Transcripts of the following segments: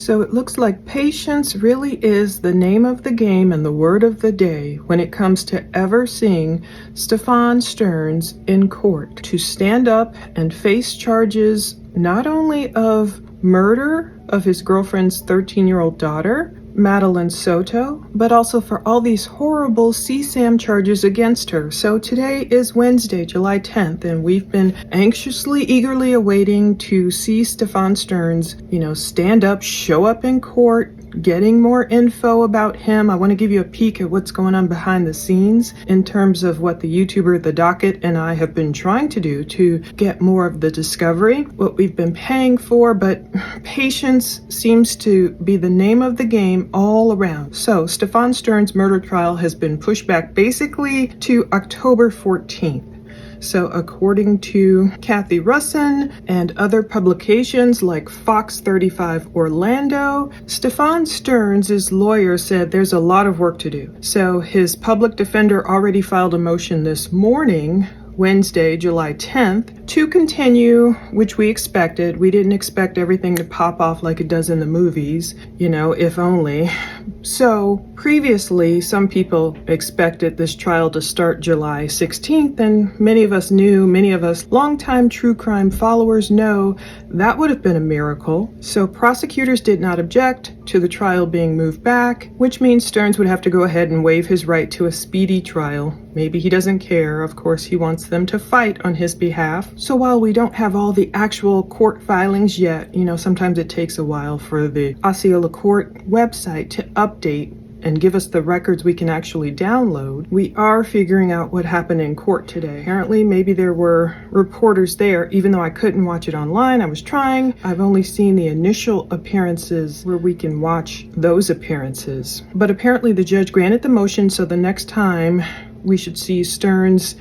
So it looks like patience really is the name of the game and the word of the day when it comes to ever seeing Stephan Sterns in court to stand up and face charges not only of murder of his girlfriend's 13-year-old daughter, Madeline Soto, but also for all these horrible CSAM charges against her. So today is Wednesday, July 10th, and we've been anxiously, eagerly awaiting to see Stephan Sterns, stand up, show up in court, getting more info about him. I want to give you a peek at what's going on behind the scenes in terms of what the YouTuber The Docket and I have been trying to do to get more of the discovery, what we've been paying for, but patience seems to be the name of the game all around. So Stephan Sterns' murder trial has been pushed back basically to October 14th. So according to Kathy Russin and other publications like Fox 35 Orlando, Stephan Sterns' lawyer said there's a lot of work to do. So his public defender already filed a motion this morning, Wednesday, July 10th, to continue, which we expected. We didn't expect everything to pop off like it does in the movies, if only. So previously, some people expected this trial to start July 16th, and many of us longtime true crime followers know that would have been a miracle. So prosecutors did not object to the trial being moved back, which means Sterns would have to go ahead and waive his right to a speedy trial. Maybe he doesn't care. Of course, he wants them to fight on his behalf. So while we don't have all the actual court filings yet, sometimes it takes a while for the Osceola Court website to update and give us the records we can actually download. We are figuring out what happened in court today. Apparently, maybe there were reporters there, even though I couldn't watch it online. I was trying. I've only seen the initial appearances where we can watch those appearances. But apparently the judge granted the motion, so the next time we should see Sterns,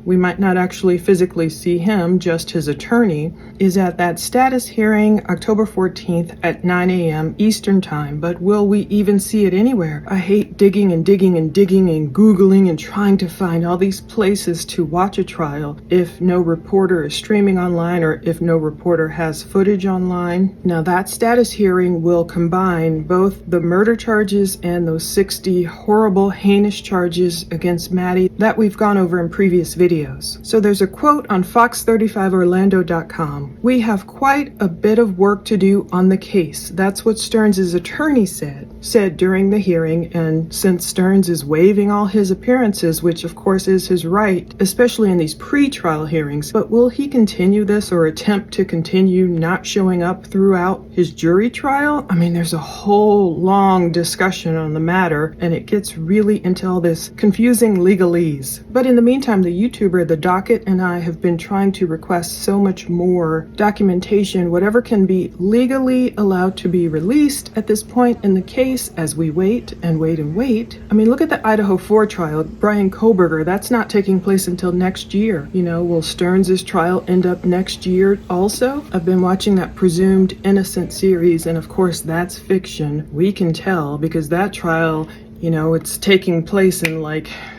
we might not actually physically see him, just his attorney, is at that status hearing October 14th at 9 a.m. Eastern time. But will we even see it anywhere? I hate digging and Googling and trying to find all these places to watch a trial if no reporter is streaming online or if no reporter has footage online. Now that status hearing will combine both the murder charges and those 60 horrible, heinous charges against Maddie that we've gone over in previous videos. So there's a quote on fox35orlando.com. "We have quite a bit of work to do on the case." That's what Sterns' attorney said during the hearing. And since Sterns is waiving all his appearances, which of course is his right, especially in these pre-trial hearings, but will he continue this or attempt to continue not showing up throughout his jury trial? There's a whole long discussion on the matter, and it gets really into all this confusing legalese. But in the meantime, the YouTuber The Docket and I have been trying to request so much more documentation, whatever can be legally allowed to be released at this point in the case as we wait. Look at the Idaho 4 trial, Brian Koberger. That's not taking place until next year. Will Sterns' trial end up next year also? I've been watching that Presumed Innocent series, and of course that's fiction. We can tell because that trial, it's taking place in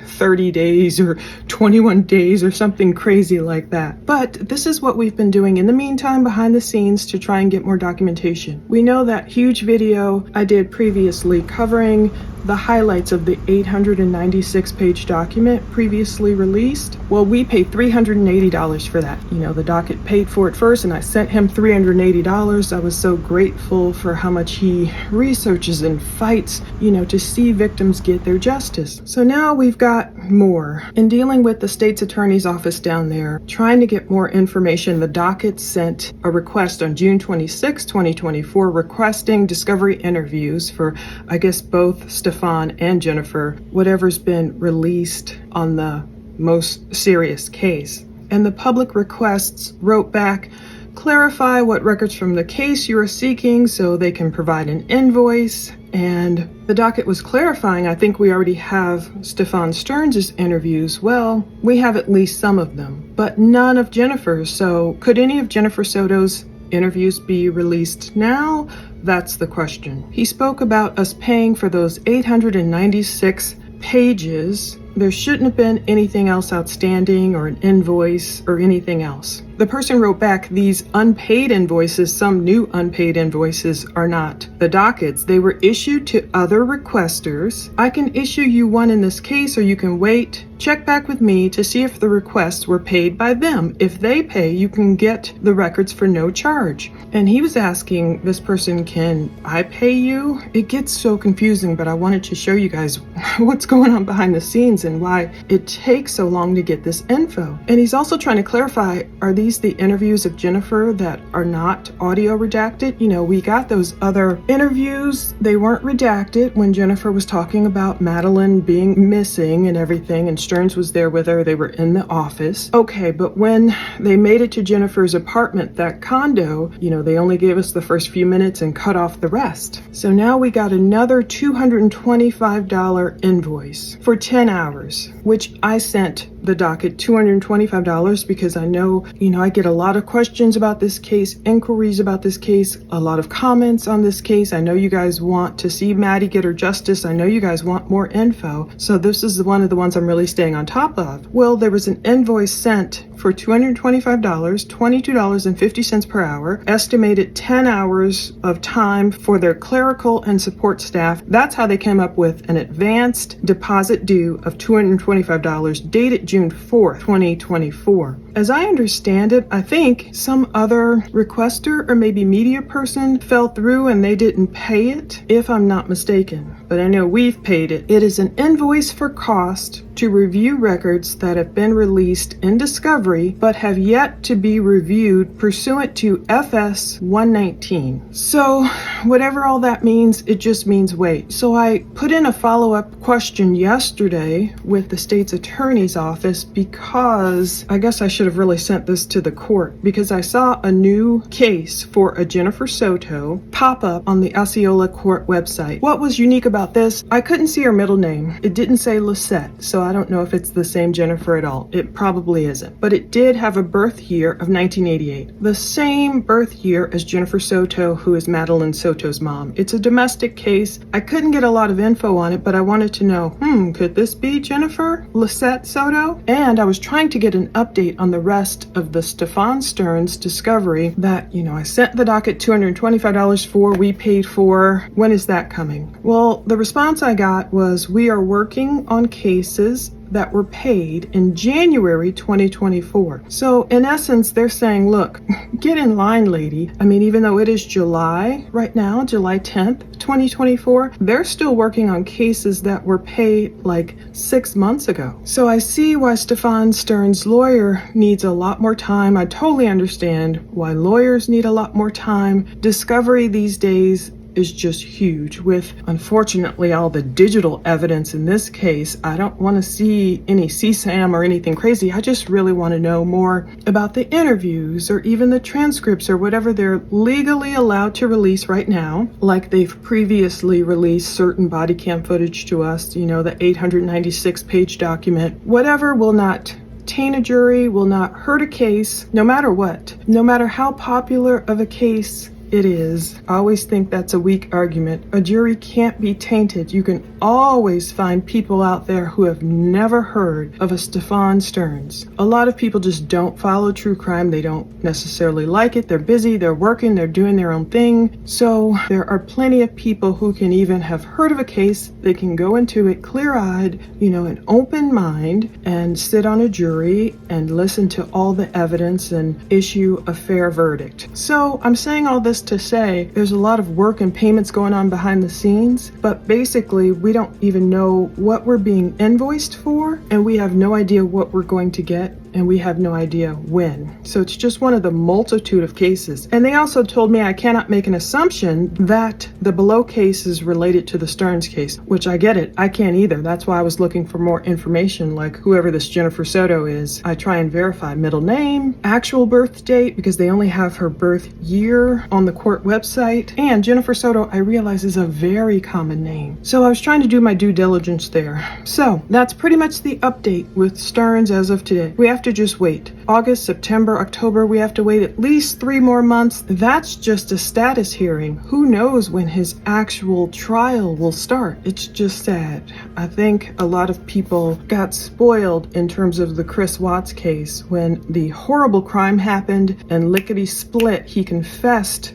30 days or 21 days or something crazy like that. But this is what we've been doing in the meantime behind the scenes to try and get more documentation. We know that huge video I did previously covering the highlights of the 896-page document previously released. Well, we paid $380 for that. The Docket paid for it first, and I sent him $380. I was so grateful for how much he researches and fights, to see victims get their justice. So now we've got more. In dealing with the state's attorney's office down there, trying to get more information, the Docket sent a request on June 26, 2024, requesting discovery interviews for, I guess, both Stephan and Jennifer, whatever's been released on the most serious case. And the public requests wrote back, clarify what records from the case you are seeking so they can provide an invoice. And the Docket was clarifying, I think we already have Stephan Sterns' interviews. Well, we have at least some of them, but none of Jennifer's. So could any of Jennifer Soto's interviews be released now? That's the question. He spoke about us paying for those 896 pages. There shouldn't have been anything else outstanding or an invoice or anything else. The person wrote back, these unpaid invoices, some new unpaid invoices, are not the dockets. They were issued to other requesters. I can issue you one in this case, or you can wait. Check back with me to see if the requests were paid by them. If they pay, you can get the records for no charge. And he was asking this person, can I pay you? It gets so confusing, but I wanted to show you guys what's going on behind the scenes and why it takes so long to get this info. And he's also trying to clarify, are these the interviews of Jennifer that are not audio redacted? You know, we got those other interviews. They weren't redacted when Jennifer was talking about Madeline being missing and everything, and Sterns was there with her. They were in the office. Okay, but when they made it to Jennifer's apartment, that condo, you know, they only gave us the first few minutes and cut off the rest. So now we got another $225 invoice for 10 hours, which I sent the docket $225 because I know, I get a lot of questions about this case, inquiries about this case, a lot of comments on this case. I know you guys want to see Maddie get her justice. I know you guys want more info. So this is one of the ones I'm really staying on top of. Well, there was an invoice sent for $225, $22.50 per hour, estimated 10 hours of time for their clerical and support staff. That's how they came up with an advanced deposit due of $225 dated June 4th, 2024. As I understand it, I think some other requester or maybe media person fell through and they didn't pay it, if I'm not mistaken. But I know we've paid it. It is an invoice for cost to review records that have been released in discovery but have yet to be reviewed pursuant to FS 119. So whatever all that means, it just means wait. So I put in a follow-up question yesterday with the state's attorney's office because I guess I should have really sent this to the court, because I saw a new case for a Jennifer Soto pop up on the Osceola court website. What was unique about this? I couldn't see her middle name. It didn't say Lisette, so I don't know if it's the same Jennifer at all. It probably isn't. But it did have a birth year of 1988. The same birth year as Jennifer Soto, who is Madeline Soto's mom. It's a domestic case. I couldn't get a lot of info on it, but I wanted to know, could this be Jennifer Lisette Soto? And I was trying to get an update on the rest of the Stephan Sterns discovery that, I sent the docket $225 for, we paid for. When is that coming? Well, the response I got was, we are working on cases that were paid in January 2024. So in essence, they're saying, look, get in line, lady. I mean, even though it is July right now, July 10th, 2024, they're still working on cases that were paid like 6 months ago. So I see why Stephan Sterns' lawyer needs a lot more time. I totally understand why lawyers need a lot more time. Discovery these days is just huge. With, unfortunately, all the digital evidence in this case, I don't want to see any CSAM or anything crazy. I just really want to know more about the interviews or even the transcripts or whatever they're legally allowed to release right now, like they've previously released certain body cam footage to us, the 896-page document. Whatever will not taint a jury, will not hurt a case, no matter what. No matter how popular of a case it is. I always think that's a weak argument. A jury can't be tainted. You can always find people out there who have never heard of a Stephan Sterns. A lot of people just don't follow true crime. They don't necessarily like it. They're busy, they're working, they're doing their own thing. So there are plenty of people who can even have heard of a case. They can go into it clear-eyed, an open mind, and sit on a jury and listen to all the evidence and issue a fair verdict. So I'm saying all this to say there's a lot of work and payments going on behind the scenes, but basically we don't even know what we're being invoiced for, and we have no idea what we're going to get, and we have no idea when. So it's just one of the multitude of cases. And they also told me I cannot make an assumption that the below case is related to the Sterns case, which I get it. I can't either. That's why I was looking for more information, like whoever this Jennifer Soto is. I try and verify middle name, actual birth date, because they only have her birth year on the court website. And Jennifer Soto, I realize, is a very common name. So I was trying to do my due diligence there. So that's pretty much the update with Sterns as of today. We have have to just wait. August, September, October, we have to wait at least 3 more months. That's just a status hearing. Who knows when his actual trial will start? It's just sad. I think a lot of people got spoiled in terms of the Chris Watts case when the horrible crime happened and lickety-split, he confessed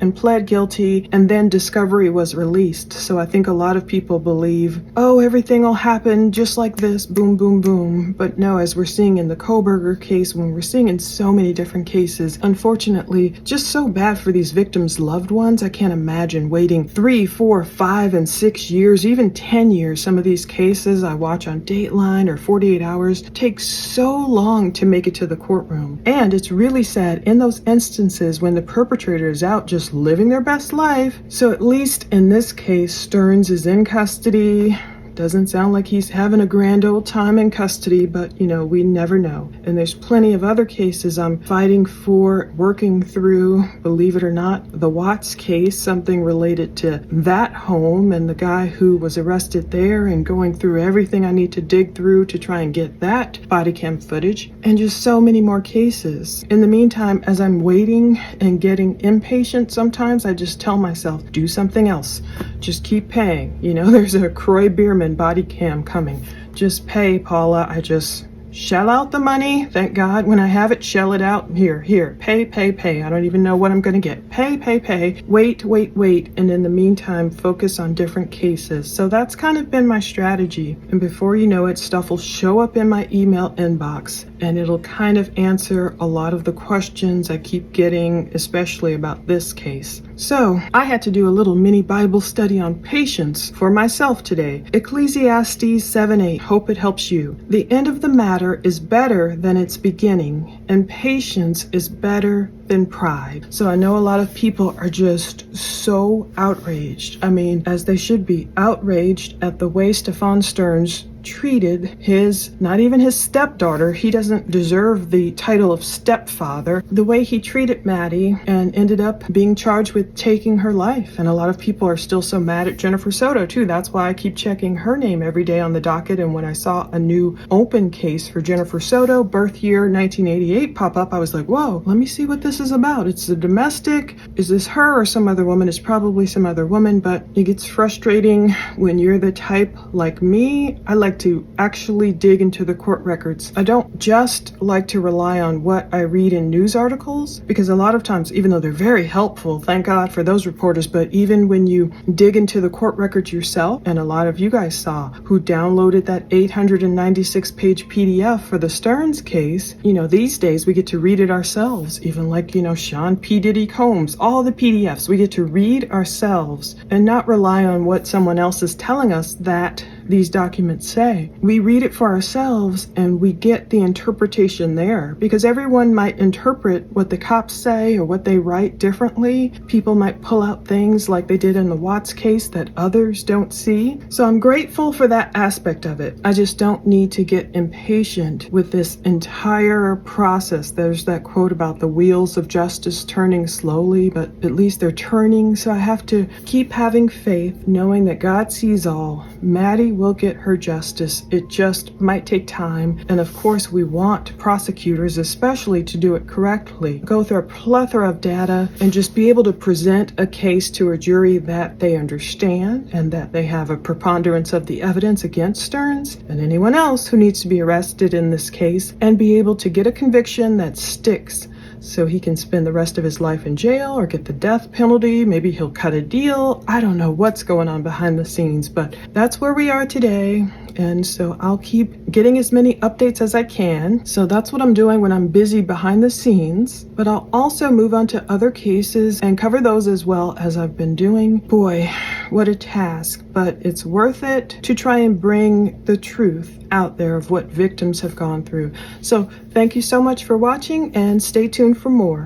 and pled guilty, and then discovery was released. So I think a lot of people believe, oh, everything will happen just like this, boom, boom, boom. But no, as we're seeing in the Koberger case, when we're seeing in so many different cases, unfortunately, just so bad for these victims' loved ones. I can't imagine waiting 3, 4, 5, and 6 years, even 10 years. Some of these cases I watch on Dateline or 48 Hours take so long to make it to the courtroom. And it's really sad in those instances when the perpetrator is out just living their best life. So at least in this case, Sterns is in custody. Doesn't sound like he's having a grand old time in custody, but we never know. And there's plenty of other cases I'm fighting for, working through, believe it or not, the Watts case, something related to that home and the guy who was arrested there, and going through everything I need to dig through to try and get that body cam footage, and just so many more cases. In the meantime, as I'm waiting and getting impatient, sometimes I just tell myself, do something else. Just keep paying. There's a Croy Bierman body cam coming. Just pay, Paula. I just shell out the money. Thank God. When I have it, shell it out. Here. Pay. I don't even know what I'm going to get. Pay. Wait. And in the meantime, focus on different cases. So that's kind of been my strategy. And before you know it, stuff will show up in my email inbox, and it'll kind of answer a lot of the questions I keep getting, especially about this case. So I had to do a little mini Bible study on patience for myself today. Ecclesiastes 7:8. Hope it helps you. The end of the matter is better than its beginning, and patience is better than pride. So I know a lot of people are just so outraged. I mean, as they should be, outraged at the way Stephan Sterns treated not even his stepdaughter. He doesn't deserve the title of stepfather. The way he treated Maddie, and ended up being charged with taking her life. And a lot of people are still so mad at Jennifer Soto too. That's why I keep checking her name every day on the docket. And when I saw a new open case for Jennifer Soto, birth year 1988, pop up, I was like, whoa, let me see what this is about. It's a domestic. Is this her or some other woman? It's probably some other woman, but it gets frustrating when you're the type like me. I like to actually dig into the court records. I don't just like to rely on what I read in news articles, because a lot of times, even though they're very helpful, thank God for those reporters, but even when you dig into the court records yourself, and a lot of you guys saw who downloaded that 896-page PDF for the Sterns case, these days we get to read it ourselves, even like, Sean P. Diddy Combs, all the PDFs, we get to read ourselves and not rely on what someone else is telling us that these documents say. We read it for ourselves and we get the interpretation there, because everyone might interpret what the cops say or what they write differently. People might pull out things like they did in the Watts case that others don't see. So I'm grateful for that aspect of it. I just don't need to get impatient with this entire process. There's that quote about the wheels of justice turning slowly, but at least they're turning. So I have to keep having faith, knowing that God sees all. Maddie will get her justice. It just might take time. And of course, we want prosecutors especially to do it correctly, go through a plethora of data, and just be able to present a case to a jury that they understand, and that they have a preponderance of the evidence against Sterns and anyone else who needs to be arrested in this case, and be able to get a conviction that sticks, so he can spend the rest of his life in jail or get the death penalty. Maybe he'll cut a deal. I don't know what's going on behind the scenes, but that's where we are today. And so I'll keep getting as many updates as I can. So that's what I'm doing when I'm busy behind the scenes. But I'll also move on to other cases and cover those as well as I've been doing. Boy, what a task, but it's worth it to try and bring the truth out there of what victims have gone through. So thank you so much for watching, and stay tuned for more.